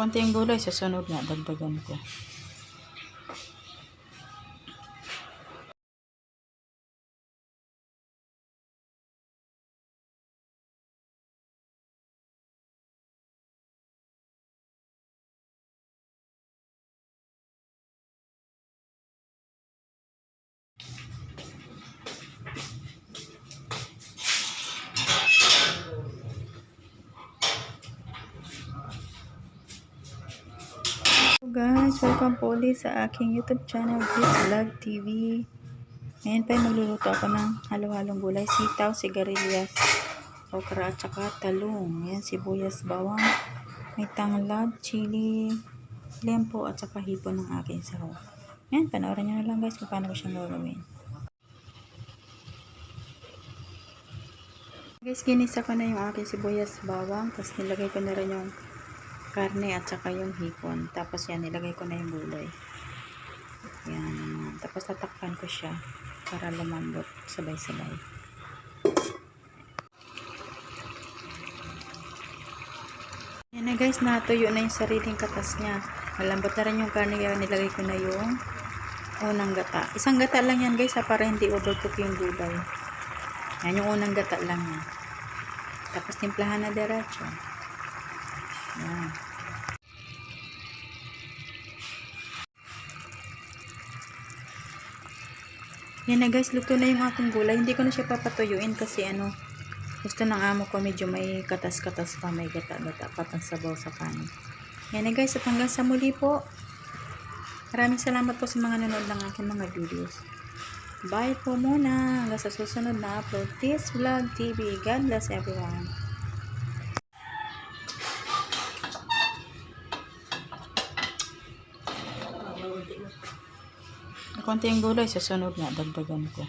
Konting gulay, sa sunod nga, dagdagan ko. Guys, welcome po ulit sa aking YouTube channel, Chris Vlog TV. Ngayon pa magluluto ako ng halo-halong gulay, sitaw, sigarilyas, okra at saka talong. Yan, sibuyas, bawang, may tanglad, chili, lempo at saka hipon ng aking sahog. Yan, panoorin nyo na lang guys kung paano ko siyang gagawin. Guys, ginisa ko na yung aking sibuyas, bawang, tapos nilagay ko na rin yung karne at saka yung hipon. Tapos yan, nilagay ko na yung gulay. Yan. Tapos tatakpan ko siya para lumambot sabay-sabay. Yan na guys, natuyo na yung sariling katas niya. Malambot na rin yung karne, kaya nilagay ko na yung unang gata. Isang gata lang yan guys, para hindi overcook yung gulay. Yan yung unang gata lang yan. Tapos timplahan na diretso. Yan. Yan na guys, luto na yung aking gulay. Hindi ko na siya papatuyuin kasi gusto ng amo ko medyo may katas-katas pa, may gata-gata patang sabaw sa kanin. Yan na guys, at hanggang sa muli po. Maraming salamat po sa mga nanonood ng aking mga videos. Bye po muna. Hanggang sa susunod na upload. Chris Vlog TV. God bless everyone. Konting gulay, sa sunod nga, dagdagan ko.